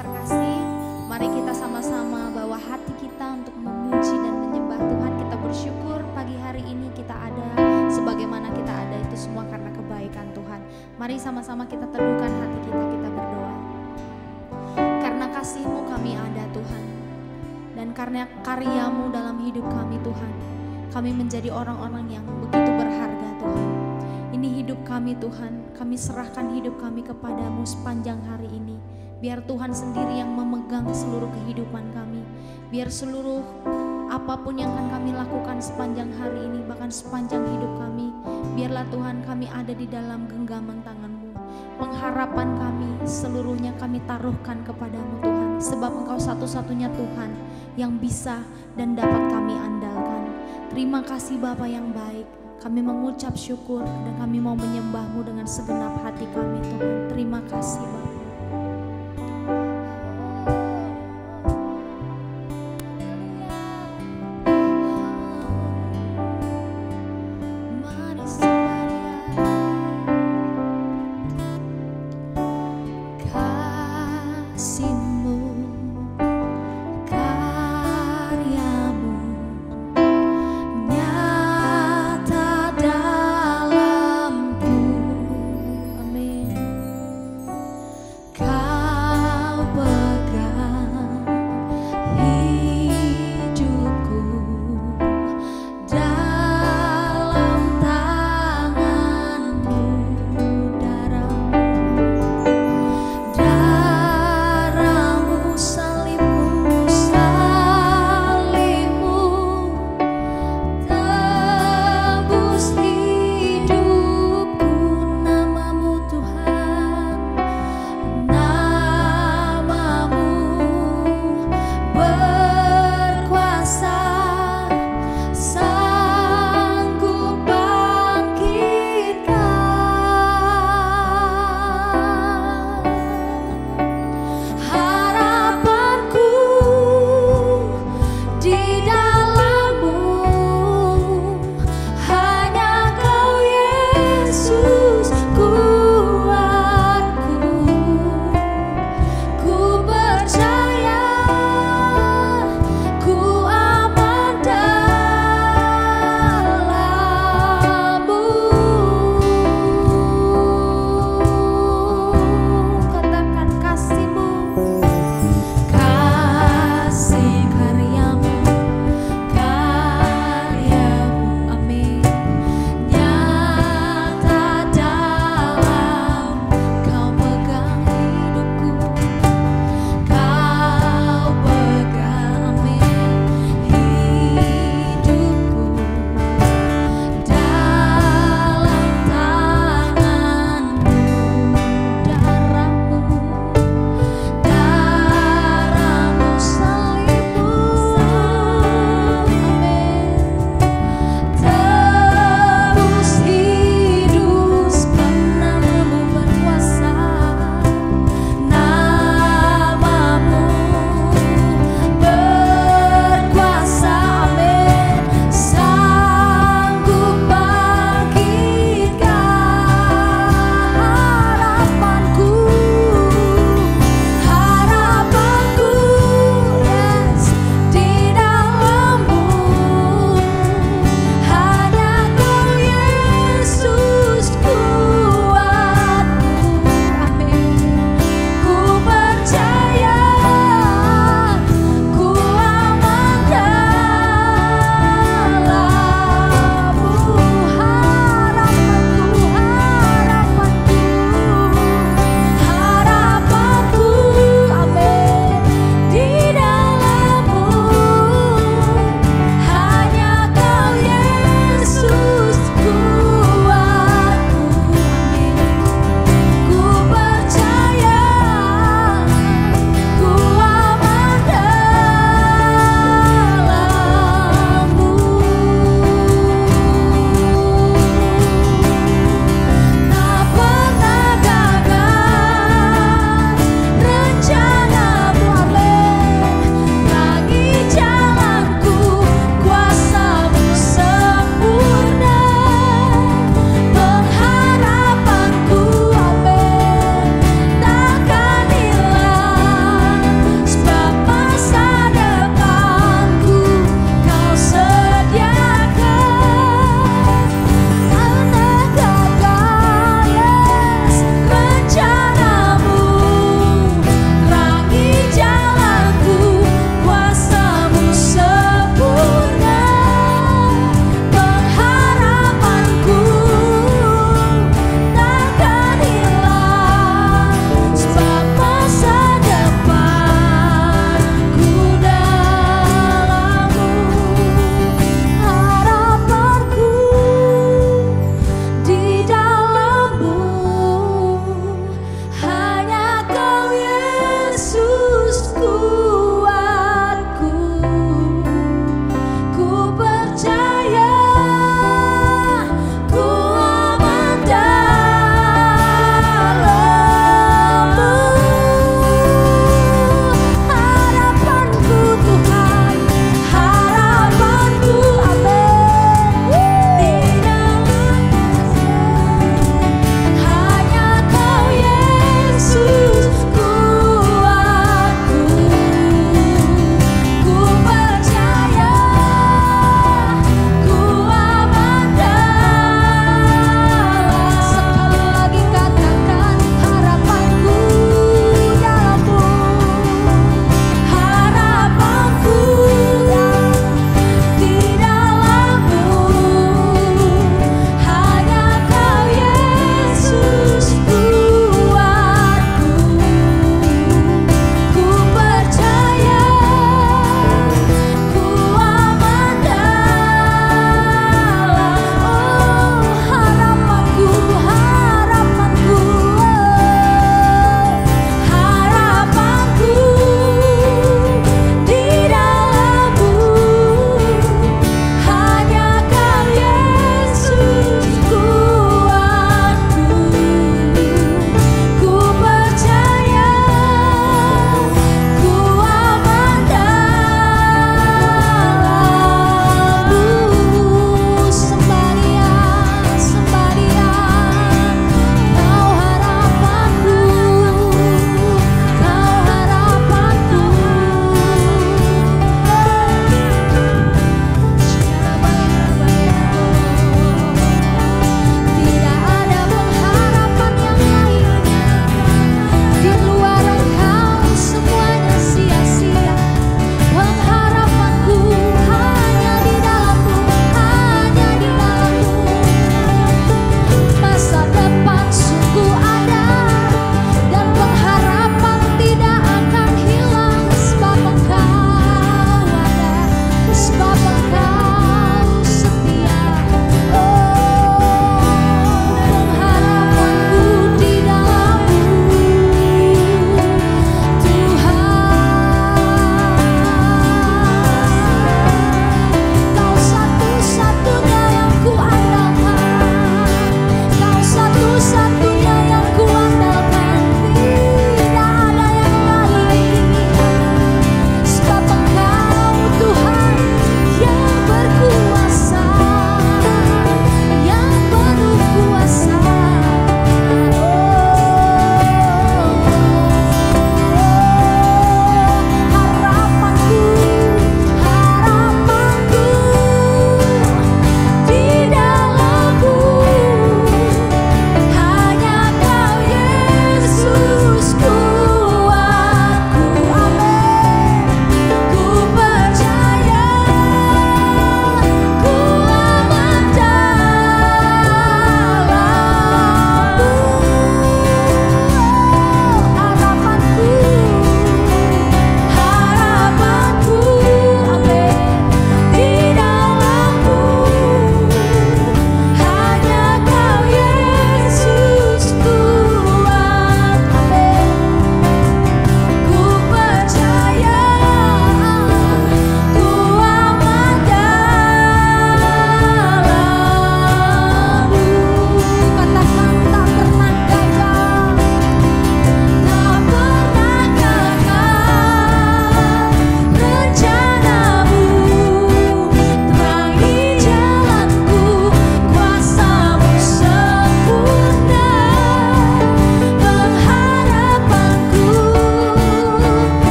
terkasih, mari kita sama-sama bawa hati kita untuk memuji dan menyembah Tuhan. Kita bersyukur pagi hari ini kita ada, sebagaimana kita ada itu semua karena kebaikan Tuhan. Mari sama-sama kita teduhkan hati kita, kita berdoa. Karena kasih-Mu kami ada Tuhan, dan karena karya-Mu dalam hidup kami Tuhan, kami menjadi orang-orang yang begitu berharga Tuhan. Ini hidup kami Tuhan, kami serahkan hidup kami kepadamu sepanjang hari ini. Biar Tuhan sendiri yang memegang seluruh kehidupan kami. Biar seluruh apapun yang akan kami lakukan sepanjang hari ini, bahkan sepanjang hidup kami, biarlah Tuhan kami ada di dalam genggaman tangan-Mu. Pengharapan kami seluruhnya kami taruhkan kepadamu Tuhan, sebab Engkau satu-satunya Tuhan yang bisa dan dapat kami andalkan. Terima kasih Bapa yang baik. Kami mengucap syukur dan kami mau menyembah-Mu dengan segenap hati kami Tuhan. Terima kasih Bapa.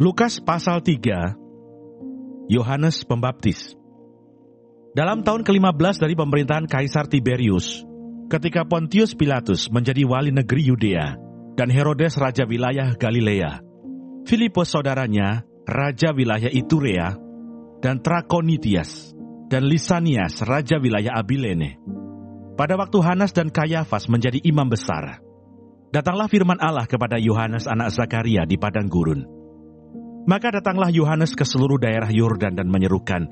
Lukas pasal 3, Yohanes Pembaptis. Dalam tahun ke-15 dari pemerintahan Kaisar Tiberius, ketika Pontius Pilatus menjadi wali negeri Yudea dan Herodes raja wilayah Galilea, Filipus saudaranya raja wilayah Iturea, dan Trakonitias dan Lisanias raja wilayah Abilene. Pada waktu Hanas dan Kayafas menjadi imam besar, datanglah firman Allah kepada Yohanes anak Zakaria di padang gurun. Maka datanglah Yohanes ke seluruh daerah Yordan dan menyerukan,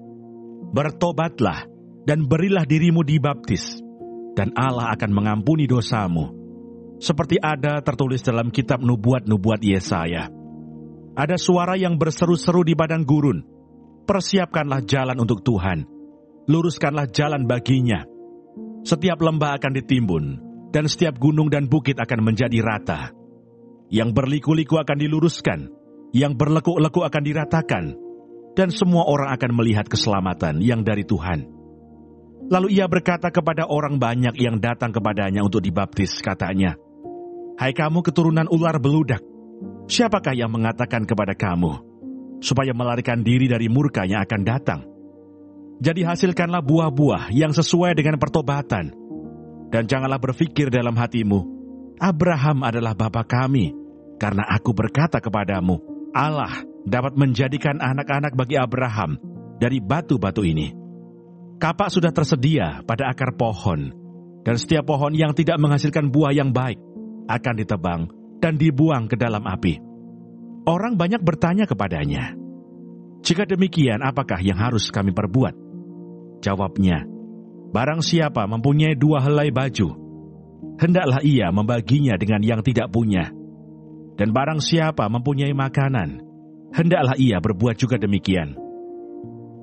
"Bertobatlah dan berilah dirimu dibaptis, dan Allah akan mengampuni dosamu." Seperti ada tertulis dalam kitab nubuat-nubuat Yesaya. Ada suara yang berseru-seru di padang gurun, "Persiapkanlah jalan untuk Tuhan, luruskanlah jalan baginya. Setiap lembah akan ditimbun, dan setiap gunung dan bukit akan menjadi rata. Yang berliku-liku akan diluruskan, yang berlekuk-lekuk akan diratakan, dan semua orang akan melihat keselamatan yang dari Tuhan." Lalu ia berkata kepada orang banyak yang datang kepadanya untuk dibaptis, katanya, "Hai kamu keturunan ular beludak, siapakah yang mengatakan kepada kamu supaya melarikan diri dari murka yang akan datang? Jadi hasilkanlah buah-buah yang sesuai dengan pertobatan, dan janganlah berpikir dalam hatimu, Abraham adalah bapa kami, karena aku berkata kepadamu, Allah dapat menjadikan anak-anak bagi Abraham dari batu-batu ini. Kapak sudah tersedia pada akar pohon, dan setiap pohon yang tidak menghasilkan buah yang baik akan ditebang dan dibuang ke dalam api." Orang banyak bertanya kepadanya, "Jika demikian, apakah yang harus kami perbuat?" Jawabnya, "Barang siapa mempunyai 2 helai baju, hendaklah ia membaginya dengan yang tidak punya. Dan barang siapa mempunyai makanan, hendaklah ia berbuat juga demikian."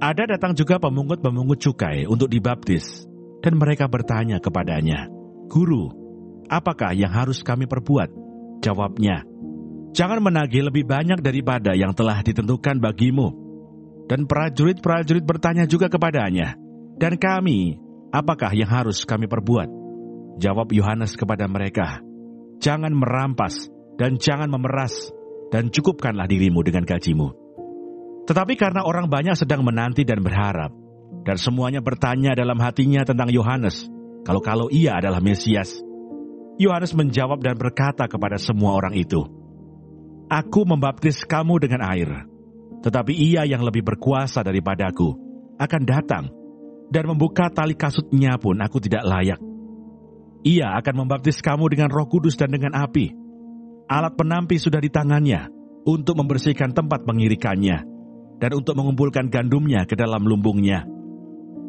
Ada datang juga pemungut-pemungut cukai untuk dibaptis, dan mereka bertanya kepadanya, "Guru, apakah yang harus kami perbuat?" Jawabnya, "Jangan menagih lebih banyak daripada yang telah ditentukan bagimu." Dan prajurit-prajurit bertanya juga kepadanya, "Dan kami, apakah yang harus kami perbuat?" Jawab Yohanes kepada mereka, "Jangan merampas, dan jangan memeras, dan cukupkanlah dirimu dengan gajimu." Tetapi karena orang banyak sedang menanti dan berharap, dan semuanya bertanya dalam hatinya tentang Yohanes, kalau ia adalah Mesias, Yohanes menjawab dan berkata kepada semua orang itu, "Aku membaptis kamu dengan air, tetapi ia yang lebih berkuasa daripadaku akan datang, dan membuka tali kasutnya pun aku tidak layak. Ia akan membaptis kamu dengan Roh Kudus dan dengan api. Alat penampi sudah di tangannya untuk membersihkan tempat pengirikannya dan untuk mengumpulkan gandumnya ke dalam lumbungnya.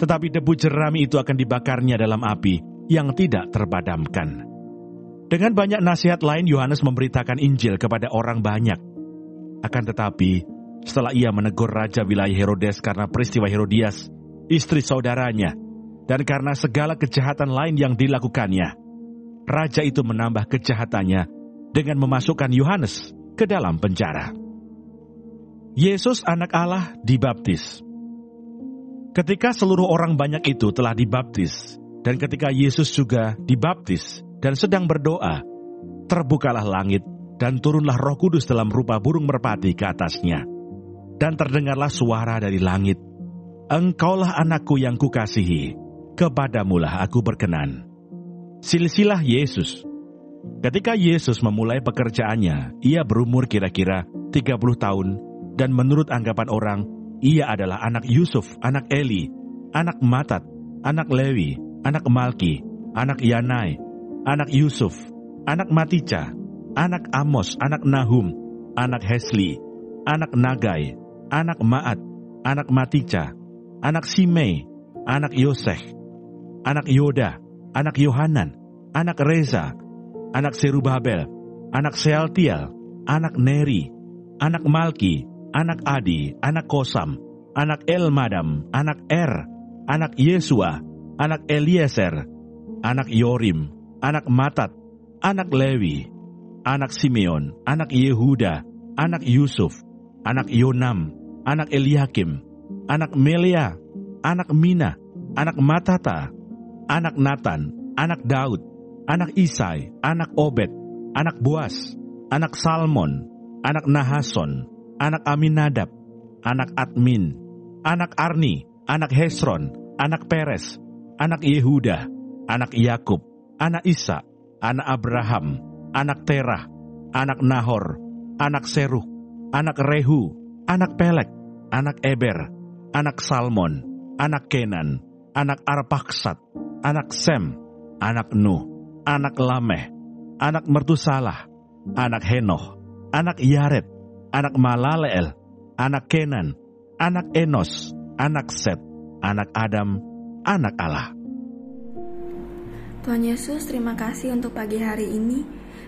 Tetapi debu jerami itu akan dibakarnya dalam api yang tidak terpadamkan." Dengan banyak nasihat lain, Yohanes memberitakan Injil kepada orang banyak. Akan tetapi, setelah ia menegur raja wilayah Herodes karena peristiwa Herodias, istri saudaranya, dan karena segala kejahatan lain yang dilakukannya, raja itu menambah kejahatannya dengan memasukkan Yohanes ke dalam penjara. Yesus anak Allah dibaptis. Ketika seluruh orang banyak itu telah dibaptis, dan ketika Yesus juga dibaptis dan sedang berdoa, terbukalah langit dan turunlah Roh Kudus dalam rupa burung merpati ke atasnya. Dan terdengarlah suara dari langit, "Engkaulah anakku yang kukasihi, kepadamulah aku berkenan." Silsilah Yesus. Ketika Yesus memulai pekerjaannya, ia berumur kira-kira 30 tahun, dan menurut anggapan orang, ia adalah anak Yusuf, anak Eli, anak Matat, anak Lewi, anak Malki, anak Yanai, anak Yusuf, anak Matica, anak Amos, anak Nahum, anak Hesli, anak Nagai, anak Maat, anak Matica, anak Simei, anak Yoseh, anak Yoda, anak Yohanan, anak Reza, anak Serubabel, anak Sealtiel, anak Neri, anak Malki, anak Adi, anak Kosam, anak Elmadam, anak anak Yesua, anak Eliezer, anak Yorim, anak Matat, anak Lewi, anak Simeon, anak Yehuda, anak Yusuf, anak Yonam, anak Eliakim, anak Melea, anak Mina, anak Matata, anak Natan, anak Daud, anak Isai, anak Obed, anak Boas, anak Salmon, anak Nahason, anak Aminadab, anak Admin, anak Arni, anak Hesron, anak Peres, anak Yehuda, anak Yakub, anak Isa, anak Abraham, anak Terah, anak Nahor, anak Serug, anak Rehu, anak Pelek, anak Eber, anak Salmon, anak Kenan, anak Arpaksad, anak Sem, anak Nuh, anak Lameh, anak Mertusalah, anak Henoh, anak Yared, anak Malaleel, anak Kenan, anak Enos, anak Set, anak Adam, anak Allah. Tuhan Yesus, terima kasih untuk pagi hari ini.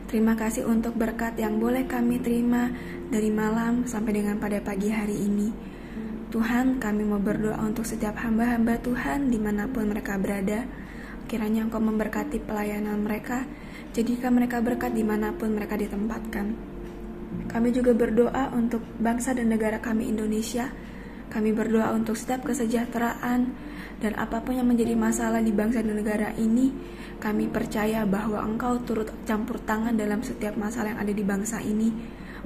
Terima kasih untuk berkat yang boleh kami terima dari malam sampai dengan pada pagi hari ini. Tuhan, kami mau berdoa untuk setiap hamba-hamba Tuhan dimanapun mereka berada. Kiranya Engkau memberkati pelayanan mereka, jadikan mereka berkat dimanapun mereka ditempatkan. Kami juga berdoa untuk bangsa dan negara kami Indonesia. Kami berdoa untuk setiap kesejahteraan dan apapun yang menjadi masalah di bangsa dan negara ini. Kami percaya bahwa Engkau turut campur tangan dalam setiap masalah yang ada di bangsa ini.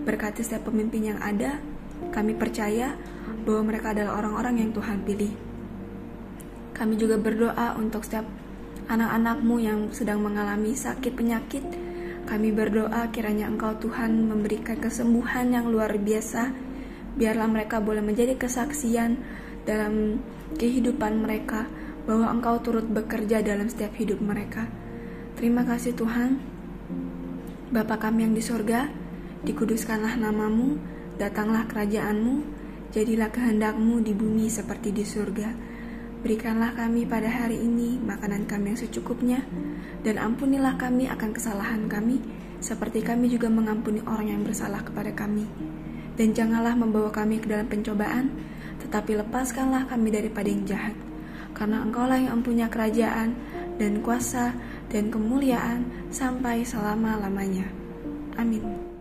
Berkati setiap pemimpin yang ada. Kami percaya bahwa mereka adalah orang-orang yang Tuhan pilih. Kami juga berdoa untuk setiap anak-anak-Mu yang sedang mengalami sakit penyakit. Kami berdoa kiranya Engkau Tuhan memberikan kesembuhan yang luar biasa. Biarlah mereka boleh menjadi kesaksian dalam kehidupan mereka bahwa Engkau turut bekerja dalam setiap hidup mereka. Terima kasih Tuhan. Bapa kami yang di surga, dikuduskanlah nama-Mu, datanglah kerajaan-Mu, jadilah kehendak-Mu di bumi seperti di surga. Berikanlah kami pada hari ini makanan kami yang secukupnya, dan ampunilah kami akan kesalahan kami, seperti kami juga mengampuni orang yang bersalah kepada kami. Dan janganlah membawa kami ke dalam pencobaan, tetapi lepaskanlah kami daripada yang jahat. Karena Engkaulah yang mempunyai kerajaan, dan kuasa, dan kemuliaan, sampai selama-lamanya. Amin.